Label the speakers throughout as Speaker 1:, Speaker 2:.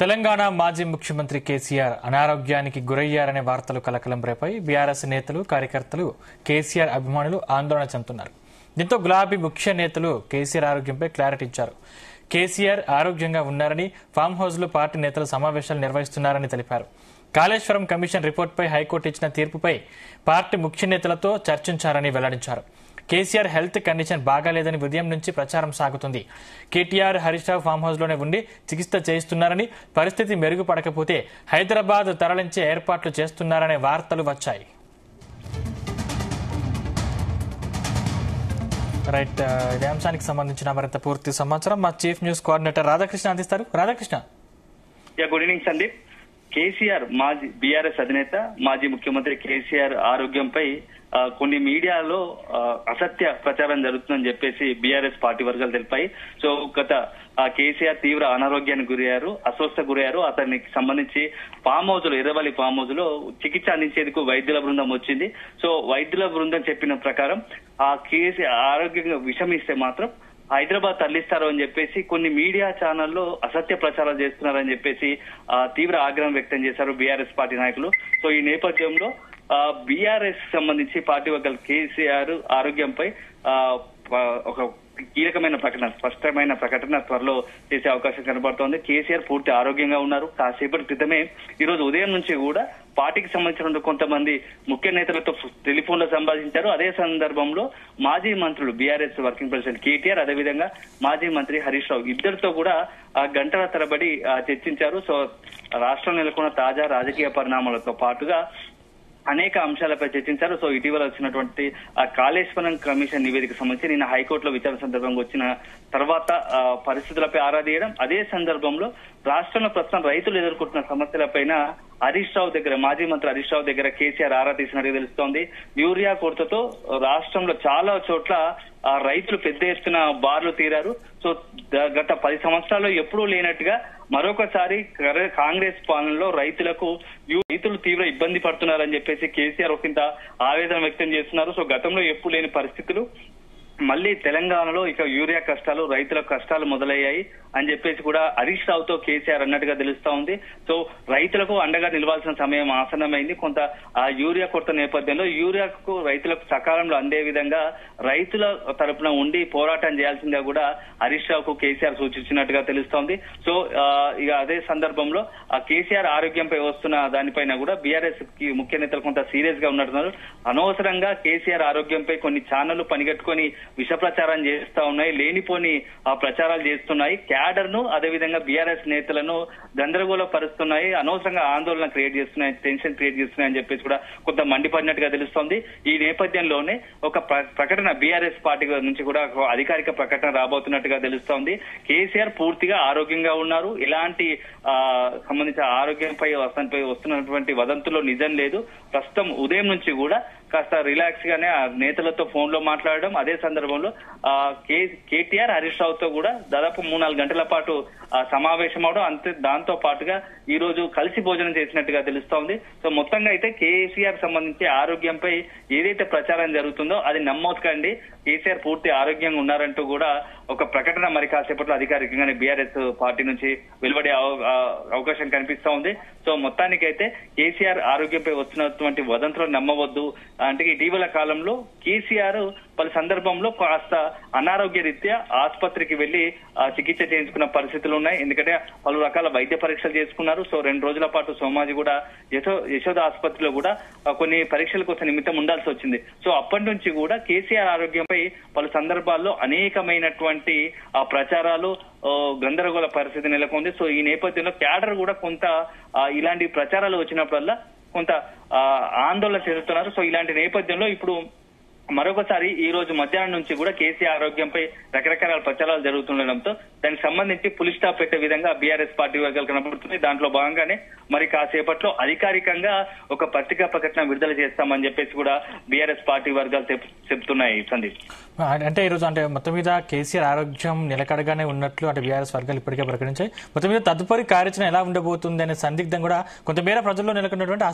Speaker 1: తెలంగాణ మాజీ ముఖ్యమంత్రి కేసీఆర్ అనారోగ్యానికి గురయ్యారనే వార్తలు కలకలం రేపై బీఆర్ఎస్ నేతలు కార్యకర్తలు కేసీఆర్ అభిమానులు ఆందోళన చెందుతున్నారు. దీంతో గులాబీ ముఖ్య నేతలు కేసీఆర్ ఆరోగ్యంపై క్లారిటీ ఇచ్చారు. కేసీఆర్ ఆరోగ్యంగా ఉన్నారని, ఫామ్ హౌస్ లో పార్టీ నేతలు సమావేశాలు నిర్వహిస్తున్నారని తెలిపారు. కాళేశ్వరం కమిషన్ రిపోర్టుపై హైకోర్టు ఇచ్చిన తీర్పుపై పార్టీ ముఖ్య నేతలతో చర్చించారని వెల్లడించారు. కేసీఆర్ హెల్త్ కండిషన్ బాగాలేదని ఉదయం నుంచి ప్రచారం సాగుతుంది. కేటీఆర్, హరీష్ రావు ఫామ్ హౌస్ లోనే ఉండి చికిత్స చేయిస్తున్నారని, పరిస్థితి మెరుగుపడకపోతే హైదరాబాద్ తరలించే ఏర్పాట్లు చేస్తున్నారనే వార్తలు వచ్చాయి. రైట్, ఇదే అంశానికి సంబంధించిన మరింత పూర్తి సమాచారం మా చీఫ్ న్యూస్ కోఆర్డినేటర్ రాధాకృష్ణ అందిస్తారు. రాధాకృష్ణ.
Speaker 2: Good evening Sandeep. కేసీఆర్ మాజీ బీఆర్ఎస్ అధినేత, మాజీ ముఖ్యమంత్రి కేసీఆర్ ఆరోగ్యంపై కొన్ని మీడియాలో అసత్య ప్రచారం జరుగుతుందని చెప్పేసి బీఆర్ఎస్ పార్టీ వర్గాలు తెలిపాయి. సో గత కేసీఆర్ తీవ్ర అనారోగ్యానికి గురయ్యారు, అస్వస్థ గురయ్యారు. అతనికి సంబంధించి ఫామ్ హౌస్ లో, ఎర్రవల్లి ఫామ్ హౌస్ లో చికిత్స అందించేందుకు వైద్యుల బృందం వచ్చింది. సో వైద్యుల బృందం చెప్పిన ప్రకారం ఆ కేసీఆర్ ఆరోగ్యంగా విషమిస్తే మాత్రం హైదరాబాద్ తరలిస్తారు అని చెప్పేసి కొన్ని మీడియా ఛానల్లో అసత్య ప్రచారాలు చేస్తున్నారని చెప్పేసి తీవ్ర ఆగ్రహం వ్యక్తం చేశారు బీఆర్ఎస్ పార్టీ నాయకులు. సో ఈ నేపథ్యంలో బీఆర్ఎస్ సంబంధించి పార్టీ వర్గాలు కేసీఆర్ ఆరోగ్యంపై ఒక కీలకమైన ప్రకటన, స్పష్టమైన ప్రకటన త్వరలో చేసే అవకాశం కనబడుతోంది. కేసీఆర్ పూర్తి ఆరోగ్యంగా ఉన్నారు. కాసేపటి క్రితమే ఈ రోజు ఉదయం నుంచి కూడా పార్టీకి సంబంధించిన కొంతమంది ముఖ్య నేతలతో టెలిఫోన్ లో సంభాషించారు. అదే సందర్భంలో మాజీ మంత్రులు, బీఆర్ఎస్ వర్కింగ్ ప్రెసిడెంట్ కేటీఆర్, అదేవిధంగా మాజీ మంత్రి హరీష్ రావు ఇద్దరితో కూడా గంటల తరబడి చర్చించారు. సో రాష్ట్రంలో నెలకొన్న తాజా రాజకీయ పరిణామాలతో పాటుగా అనేక అంశాలపై చర్చించారు. సో ఇటీవల వచ్చినటువంటి కాళేశ్వరం కమిషన్ నివేదిక సంబంధించి నిన్న హైకోర్టులో విచారణ సందర్భంగా వచ్చిన తర్వాత పరిస్థితులపై ఆరా తీయడం, అదే సందర్భంలో రాష్ట్రంలో ప్రస్తుతం రైతులు ఎదుర్కొంటున్న సమస్యలపైన హరీష్ రావు దగ్గర, మాజీ మంత్రి హరీష్ రావు దగ్గర కేసీఆర్ ఆరా తీసినట్టుగా తెలుస్తోంది. యూరియా కొరతతో రాష్ట్రంలో చాలా చోట్ల రైతులు పెద్ద ఎత్తున బార్లు తీరారు. సో గత 10 సంవత్సరాల్లో ఎప్పుడూ లేనట్టుగా మరొకసారి కాంగ్రెస్ పాలనలో రైతులు తీవ్ర ఇబ్బంది పడుతున్నారని చెప్పేసి కేసీఆర్ ఒకంత ఆవేదన వ్యక్తం చేస్తున్నారు. సో గతంలో ఎప్పుడు లేని పరిస్థితులు మళ్లీ తెలంగాణలో ఇక యూరియా కష్టాలు, రైతుల కష్టాలు మొదలయ్యాయి అని చెప్పేసి కూడా హరీష్ రావుతో కేసీఆర్ అన్నట్టుగా తెలుస్తా ఉంది. సో రైతులకు అండగా నిలవాల్సిన సమయం ఆసన్నమైంది. కొంత యూరియా కొరత నేపథ్యంలో యూరియాకు రైతులకు సకాలంలో అందే విధంగా రైతుల తరపున ఉండి పోరాటం చేయాల్సిందిగా కూడా హరీష్ రావుకు కేసీఆర్ సూచించినట్టుగా తెలుస్తోంది. సో ఇక అదే సందర్భంలో కేసీఆర్ ఆరోగ్యంపై వస్తున్న దానిపైన కూడా బీఆర్ఎస్ కి ముఖ్య నేతలు కొంత సీరియస్ గా ఉన్నట్టున్నారు. అనవసరంగా కేసీఆర్ ఆరోగ్యంపై కొన్ని ఛానళ్లు పనిగట్టుకొని విష ప్రచారం చేస్తా ఉన్నాయి, లేనిపోని ప్రచారాలు చేస్తున్నాయి, క్యాడర్ ను అదేవిధంగా బీఆర్ఎస్ నేతలను గందరగోళ పరుస్తున్నాయి, అనవసరంగా ఆందోళన క్రియేట్ చేస్తున్నాయి, టెన్షన్ క్రియేట్ చేస్తున్నాయి అని చెప్పేసి కూడా కొంత మండిపడినట్టుగా తెలుస్తోంది. ఈ నేపథ్యంలోనే ఒక ప్రకటన బీఆర్ఎస్ పార్టీ నుంచి కూడా అధికారిక ప్రకటన రాబోతున్నట్టుగా తెలుస్తోంది. కేసీఆర్ పూర్తిగా ఆరోగ్యంగా ఉన్నారు, ఎలాంటి సంబంధించిన ఆరోగ్యంపై వస్తున్నటువంటి వదంతుల్లో నిజం లేదు. ప్రస్తుతం ఉదయం నుంచి కూడా కాస్త రిలాక్స్ గానే నేతలతో ఫోన్ లో మాట్లాడడం, అదే సందర్భంలో కేటీఆర్, హరీష్ రావుతో కూడా దాదాపు 3-4 గంటల పాటు సమావేశం అవడం, అంతే దాంతో పాటుగా ఈ రోజు కలిసి భోజనం చేసినట్టుగా తెలుస్తోంది. సో మొత్తంగా అయితే కేసీఆర్ సంబంధించి ఆరోగ్యంపై ఏదైతే ప్రచారం జరుగుతుందో అది నమ్మకండి. కేసీఆర్ పూర్తి ఆరోగ్యంగా ఉన్నారంటూ కూడా ఒక ప్రకటన మరి కాసేపట్లో అధికారికంగానే బీఆర్ఎస్ పార్టీ నుంచి వెలువడే అవకాశం కనిపిస్తా ఉంది. సో మొత్తానికైతే కేసీఆర్ ఆరోగ్యంపై వస్తున్నటువంటి వదంతులను నమ్మవద్దు. అంటే ఇటీవల కాలంలో కేసీఆర్ పలు సందర్భంలో కాస్త అనారోగ్య రీత్యా ఆసుపత్రికి వెళ్లి చికిత్స చేయించుకున్న పరిస్థితులు ఉన్నాయి. ఎందుకంటే పలు రకాల వైద్య పరీక్షలు చేసుకున్నారు. సో 2 రోజుల పాటు సోమాజి కూడా యశోద ఆసుపత్రిలో కూడా కొన్ని పరీక్షల కోసం నిమిత్తం ఉండాల్సి వచ్చింది. సో అప్పటి నుంచి కూడా కేసీఆర్ ఆరోగ్యంపై పలు సందర్భాల్లో అనేకమైనటువంటి ప్రచారాలు, గందరగోళ పరిస్థితి నెలకొంది. సో ఈ నేపథ్యంలో క్యాడర్ కూడా కొంత ఇలాంటి ప్రచారాలు వచ్చినప్పుడల్లా కొంత ఆందోళన చెందుతున్నారు. సో ఇలాంటి నేపథ్యంలో ఇప్పుడు మరొకసారి ఈ రోజు మధ్యాహ్నం నుంచి కూడా కేసీఆర్ ఆరోగ్యంపై రకరకాల ప్రచారాలు జరుగుతుండడంతో దానికి సంబంధించి పులి స్టాప్ పెట్టే విధంగా బీఆర్ఎస్ పార్టీ వర్గాలు కనబడుతుంది. దాంట్లో భాగంగానే మరి కాసేపట్లో అధికారికంగా ఒక పత్రికా ప్రకటన విడుదల చేస్తామని చెప్పేసి కూడా బీఆర్ఎస్ పార్టీ వర్గాలు చెప్తున్నాయి. సందీప్,
Speaker 1: అంటే ఈ రోజు అంటే మొత్తం మీద కేసీఆర్ ఆరోగ్యం నిలకడగానే ఉన్నట్లు అంటే బీఆర్ఎస్ వర్గాలు ఇప్పటికే ప్రకటించాయి. మొత్తం మీద తదుపరి కార్యాచరణ ఎలా ఉండబోతుంది అనే సందిగ్ధం కూడా కొంతమేర ప్రజల్లో నెలకొన్నటువంటి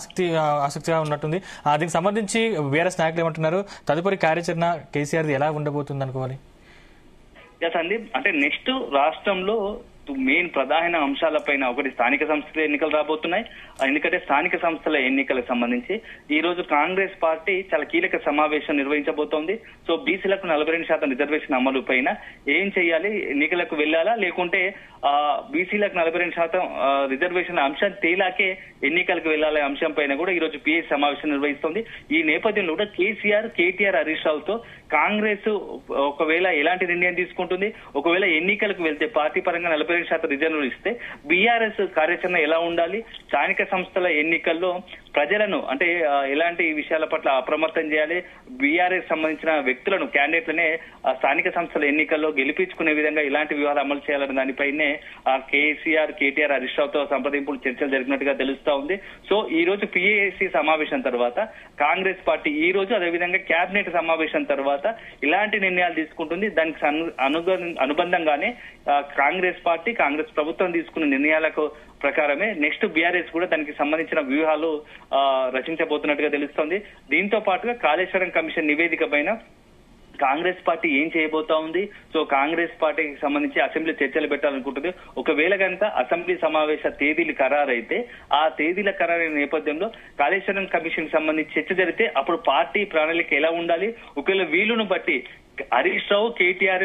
Speaker 1: ఆసక్తిగా ఉన్నట్టుంది. దీనికి సంబంధించి బీఆర్ఎస్ నాయకులు ఏమంటున్నారు? తదుపరి కార్యాచరణ కేసీఆర్ ఎలా ఉండబోతుంది అనుకోవాలి?
Speaker 2: సందీప్, అంటే నెక్స్ట్ రాష్ట్రంలో మెయిన్ ప్రధాన అంశాలపైన ఒకటి స్థానిక సంస్థల ఎన్నికలు రాబోతున్నాయి. ఎందుకంటే స్థానిక సంస్థల ఎన్నికలకు సంబంధించి ఈ రోజు కాంగ్రెస్ పార్టీ చాలా కీలక సమావేశం నిర్వహించబోతోంది. సో బీసీలకు 42% రిజర్వేషన్ అమలు పైన ఏం చేయాలి, ఎన్నికలకు వెళ్లాలా లేకుంటే బీసీలకు 42% రిజర్వేషన్ అంశం తేలాకే ఎన్నికలకు వెళ్లాలనే అంశం పైన కూడా ఈ రోజు పిఏ సమావేశం నిర్వహిస్తోంది. ఈ నేపథ్యంలో కూడా కేసీఆర్, కేటీఆర్, హరీష్ రావుతో కాంగ్రెస్ ఒకవేళ ఎలాంటి నిర్ణయం తీసుకుంటుంది, ఒకవేళ ఎన్నికలకు వెళ్తే పార్టీ పరంగా 42% రిజర్వులు ఇస్తే బీఆర్ఎస్ కార్యాచరణ ఎలా ఉండాలి, స్థానిక సంస్థల ఎన్నికల్లో ప్రజలను అంటే ఎలాంటి విషయాల పట్ల అప్రమత్తం చేయాలి, బీఆర్ఎస్ సంబంధించిన వ్యక్తులను క్యాండిడేట్లనే స్థానిక సంస్థల ఎన్నికల్లో గెలిపించుకునే విధంగా ఇలాంటి వ్యూహాలు అమలు చేయాలనే దానిపైనే కేసీఆర్, కేటీఆర్, హరీష్ రావుతో సంప్రదింపులు చర్చలు జరిగినట్టుగా తెలుస్తా ఉంది. సో ఈ రోజు పిఏసి సమావేశం తర్వాత కాంగ్రెస్ పార్టీ ఈ రోజు అదేవిధంగా కేబినెట్ సమావేశం తర్వాత ఇలాంటి నిర్ణయాలు తీసుకుంటుంది. దానికి అనుబంధంగానే కాంగ్రెస్ పార్టీ, కాంగ్రెస్ ప్రభుత్వం తీసుకున్న నిర్ణయాలకు ప్రకారమే నెక్స్ట్ బీఆర్ఎస్ కూడా దానికి సంబంధించిన వ్యూహాలు రచించబోతున్నట్టుగా తెలుస్తోంది. దీంతో పాటుగా కాళేశ్వరం కమిషన్ నివేదిక పైన కాంగ్రెస్ పార్టీ ఏం చేయబోతా ఉంది, సో కాంగ్రెస్ పార్టీకి సంబంధించి అసెంబ్లీ చర్చలు పెట్టాలనుకుంటుంది. ఒకవేళ కనుక అసెంబ్లీ సమావేశ తేదీలు ఖరారైతే ఆ తేదీల ఖరారైన నేపథ్యంలో కాళేశ్వరం కమిషన్ సంబంధించి చర్చ జరిగితే అప్పుడు పార్టీ ప్రణాళిక ఎలా ఉండాలి, ఒకవేళ వీలును బట్టి హరీష్ రావు, కేటీఆర్,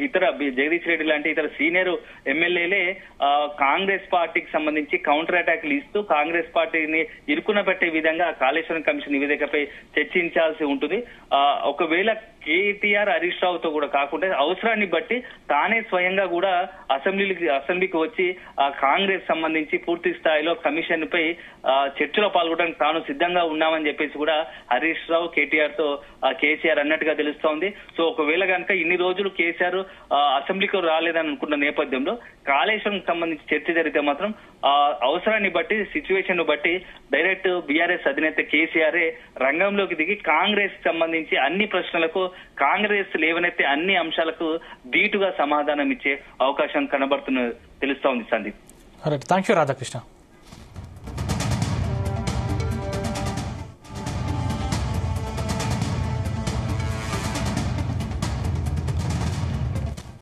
Speaker 2: ఇతర జగదీష్ రెడ్డి లాంటి ఇతర సీనియర్ ఎమ్మెల్యేలే కాంగ్రెస్ పార్టీకి సంబంధించి కౌంటర్ అటాక్లు ఇస్తూ కాంగ్రెస్ పార్టీని ఇరుకున పెట్టే విధంగా కాళేశ్వరం కమిషన్ నివేదికపై చర్చించాల్సి ఉంటుంది. ఒకవేళ కేటీఆర్, హరీష్ రావుతో కూడా కాకుండా అవసరాన్ని బట్టి తానే స్వయంగా కూడా అసెంబ్లీకి వచ్చి కాంగ్రెస్ సంబంధించి పూర్తి స్థాయిలో కమిషన్ పై చర్చలో పాల్గొనడానికి తాను సిద్ధంగా ఉన్నామని చెప్పేసి కూడా హరీష్ రావు, కేటీఆర్ తో కేసీఆర్ అన్నట్టుగా తెలుస్తోంది. సో ఒకవేళ కనుక ఇన్ని రోజులు కేసీఆర్ అసెంబ్లీకి రాలేదని అనుకున్న నేపథ్యంలో కాళేశ్వరం సంబంధించి చర్చ జరిగితే మాత్రం అవసరాన్ని బట్టి, సిచ్యువేషన్ బట్టి డైరెక్ట్ బీఆర్ఎస్ అధినేత కేసీఆర్ రంగంలోకి దిగి కాంగ్రెస్ సంబంధించి అన్ని ప్రశ్నలకు, కాంగ్రెస్ లేవనెత్తే అన్ని అంశాలకు ధీటుగా సమాధానం ఇచ్చే అవకాశం కనబడుతున్న తెలుస్తా ఉంది సందీప్.
Speaker 1: Thank you Radhakrishna.